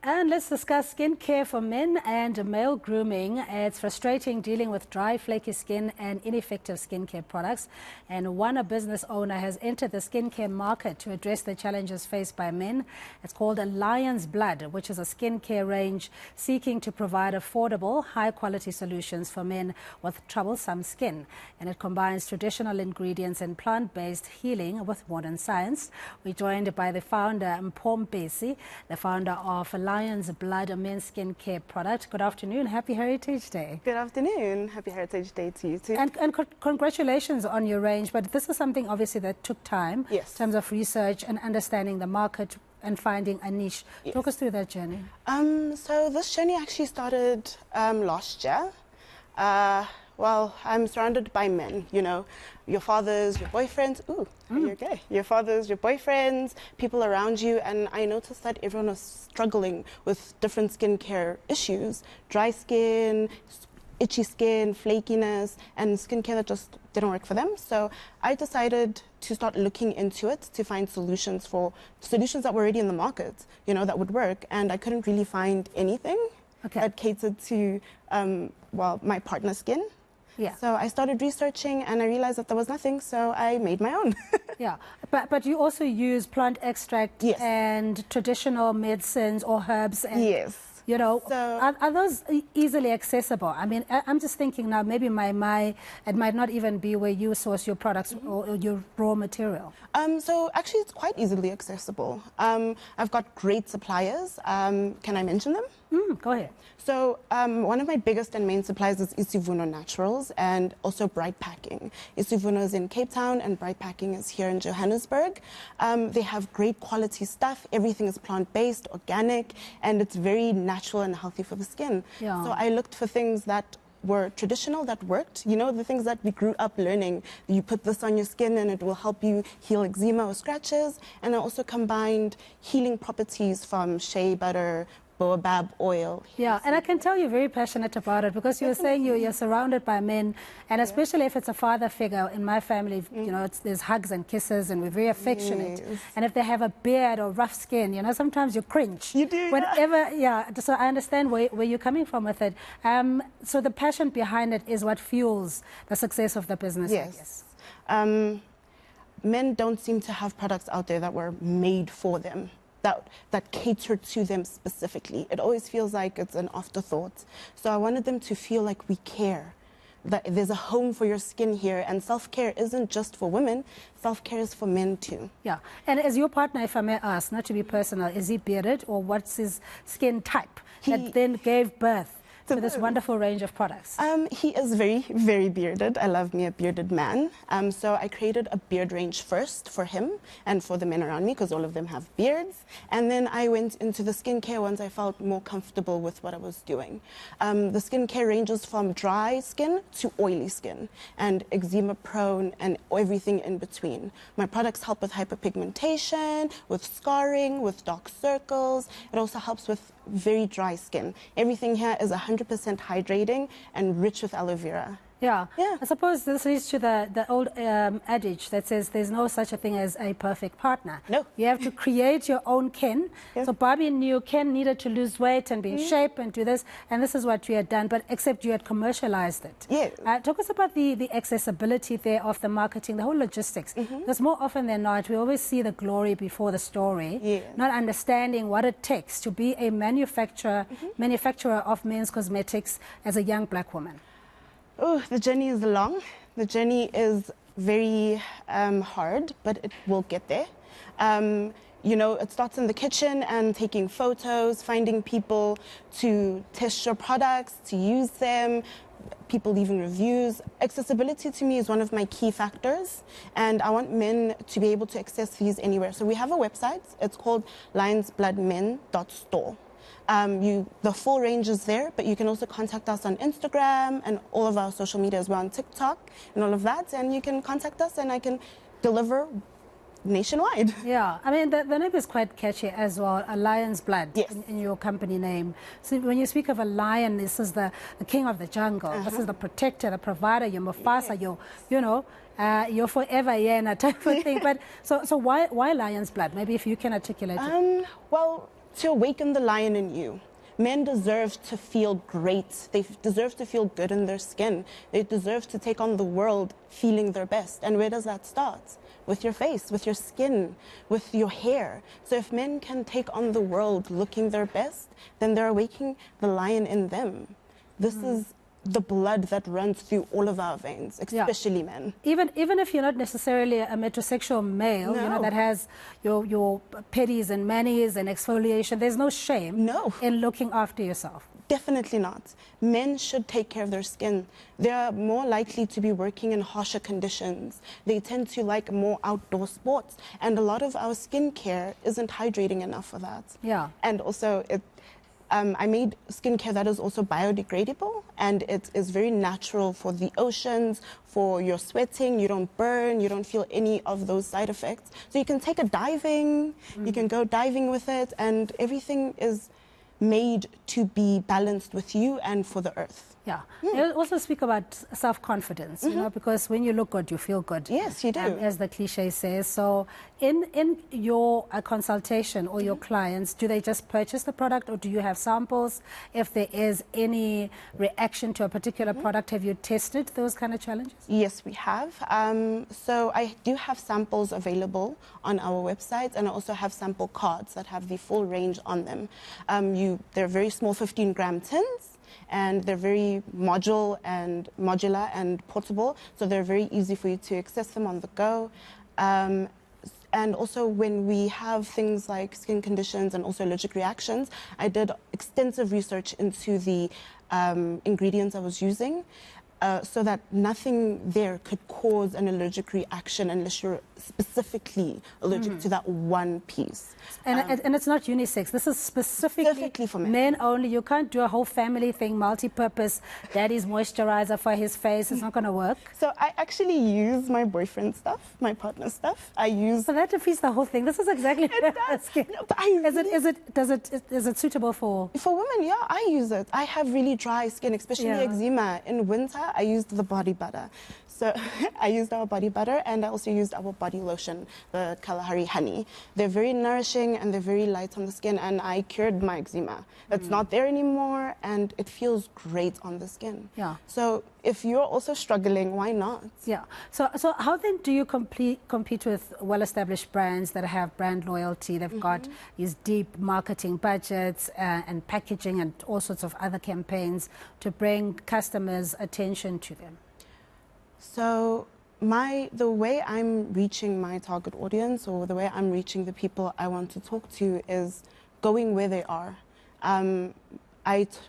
And let's discuss skincare for men and male grooming. It's frustrating dealing with dry, flaky skin and ineffective skincare products. And one business owner has entered the skincare market to address the challenges faced by men. It's called a Lion's Blood, which is a skincare range seeking to provide affordable, high-quality solutions for men with troublesome skin. And it combines traditional ingredients and plant-based healing with modern science. We're joined by the founder, Mpho Mpesi, the founder of Lion's Blood, a men's skincare product. Good afternoon. Happy Heritage Day. Good afternoon. Happy Heritage Day to you too. And congratulations on your range. But this is something obviously that took time. Yes. In terms of research and understanding the market and finding a niche. Yes. Talk us through that journey. So this journey actually started last year. Well, I'm surrounded by men, you know, your fathers, your boyfriends. Ooh, are you okay? Your fathers, your boyfriends, people around you. And I noticed that everyone was struggling with different skincare issues. Dry skin, itchy skin, flakiness, and skincare that just didn't work for them. So I decided to start looking into it to find solutions that were already in the market, you know, that would work. And I couldn't really find anything that catered to, well, my partner's skin. Yeah. So I started researching and I realized that there was nothing, so I made my own. Yeah, but you also use plant extract and traditional medicines or herbs. And, yes. You know, so, are those easily accessible? I mean, I'm just thinking now, maybe it might not even be where you source your products or your raw material. So actually, it's quite easily accessible. I've got great suppliers. Can I mention them? Go ahead. So one of my biggest and main suppliers is Isivuno Naturals and also Bright Packing. Isivuno is in Cape Town and Bright Packing is here in Johannesburg. They have great quality stuff. Everything is plant-based, organic, and it's very natural and healthy for the skin. Yeah. So I looked for things that were traditional, that worked. You know, the things that we grew up learning. You put this on your skin and it will help you heal eczema or scratches. And I also combined healing properties from shea butter, baobab oil. Yeah, and I can tell you're very passionate about it because you were saying you're surrounded by men, and especially if it's a father figure. In my family, you know, there's hugs and kisses and we're very affectionate. Yes. And if they have a beard or rough skin, you know, sometimes you cringe. You do, whenever, yeah. So I understand where you're coming from with it. So the passion behind it is what fuels the success of the business, yes. I guess. Men don't seem to have products out there that were made for them, that cater to them specifically. It always feels like it's an afterthought. So I wanted them to feel like we care, that there's a home for your skin here, and self-care isn't just for women, self-care is for men too. Yeah, and as your partner, if I may ask, not to be personal, is he bearded or what's his skin type that then gave birth to this wonderful range of products? He is very, very bearded. I love me a bearded man. So I created a beard range first for him and for the men around me because all of them have beards. And then I went into the skincare once I felt more comfortable with what I was doing. The skincare ranges from dry skin to oily skin and eczema prone and everything in between. My products help with hyperpigmentation, with scarring, with dark circles. It also helps with very dry skin. Everything here is 100% hydrating and rich with aloe vera. Yeah. Yeah. I suppose this leads to the old adage that says there's no such a thing as a perfect partner. No. You have to create your own Ken. Yeah. So Barbie knew Ken needed to lose weight and be in shape and do this, and this is what you had done, but except you had commercialized it. Yes. Talk us about the accessibility there of the marketing, the whole logistics. Because more often than not, we always see the glory before the story, not understanding what it takes to be a manufacturer of men's cosmetics as a young black woman. Oh, the journey is long. The journey is very hard, but it will get there. You know, it starts in the kitchen and taking photos, finding people to test your products, to use them, people leaving reviews. Accessibility to me is one of my key factors, and I want men to be able to access these anywhere. So we have a website. It's called lionsbloodmen.store. The full range is there, but you can also contact us on Instagram and all of our social media as well, on TikTok and all of that. And you can contact us and I can deliver nationwide. Yeah, I mean, the name is quite catchy as well, a lion's blood in your company name. So when you speak of a lion, this is the king of the jungle. This is the protector, the provider, your Mufasa, you know, your forever hyena type of thing. But so why lion's blood? Maybe if you can articulate it. Well, to awaken the lion in you. Men deserve to feel great. They deserve to feel good in their skin. They deserve to take on the world feeling their best. And where does that start? With your face, with your skin, with your hair. So if men can take on the world looking their best, then they're awakening the lion in them. This is the blood that runs through all of our veins, especially men. Even if you're not necessarily a metrosexual male, you know, that has your pedis and manis and exfoliation, there's no shame in looking after yourself. Definitely not. Men should take care of their skin. They are more likely to be working in harsher conditions. They tend to like more outdoor sports. And a lot of our skincare isn't hydrating enough for that. Yeah. And also, I made skincare that is also biodegradable, and it is very natural for the oceans, for your sweating. You don't burn, you don't feel any of those side effects. So you can take it diving, you can go diving with it, and everything is made to be balanced with you and for the earth. Yeah. You also speak about self-confidence, you know, because when you look good, you feel good. Yes, you do. As the cliche says. So in your consultation or your clients, do they just purchase the product, or do you have samples? If there is any reaction to a particular product, have you tested those kind of challenges? Yes, we have. So I do have samples available on our website, and I also have sample cards that have the full range on them. They're very small 15-gram tins, and they're very modular and portable, so they're very easy for you to access them on the go. And also when we have things like skin conditions and also allergic reactions, I did extensive research into the ingredients I was using, so that nothing there could cause an allergic reaction unless you're specifically allergic to that one piece. And it's not unisex. This is specifically for men only. You can't do a whole family thing, multi-purpose, daddy's moisturizer for his face. It's not going to work. So I actually use my boyfriend's stuff, my partner's stuff. So that defeats the whole thing. This is exactly what I'm asking. No, but is it suitable for women? Yeah, I use it. I have really dry skin, especially eczema. In winter, I used the body butter. So I used our body butter, and I also used our body lotion, the Kalahari honey. They're very nourishing and they're very light on the skin, and I cured my eczema. It's not there anymore, and it feels great on the skin. Yeah. So if you're also struggling, why not? Yeah. So how then do you compete with well-established brands that have brand loyalty? They've got these deep marketing budgets and packaging and all sorts of other campaigns to bring customers' attention to them. So the way I'm reaching my target audience, or the way I'm reaching the people I want to talk to, is going where they are. I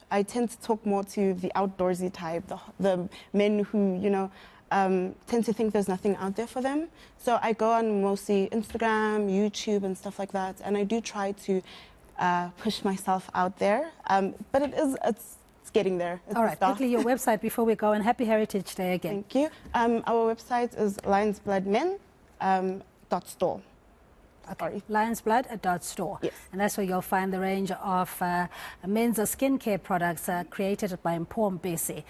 tend to talk more to the outdoorsy type, the men who, you know, tend to think there's nothing out there for them. So I go on mostly Instagram, YouTube and stuff like that, and I do try to push myself out there. But it's getting there. All right, quickly your website before we go, and happy Heritage Day again. Thank you. Our website is lionsbloodmen.store. Okay, lionsblood.store. Yes. And that's where you'll find the range of men's skincare products created by Mpho Mpesi.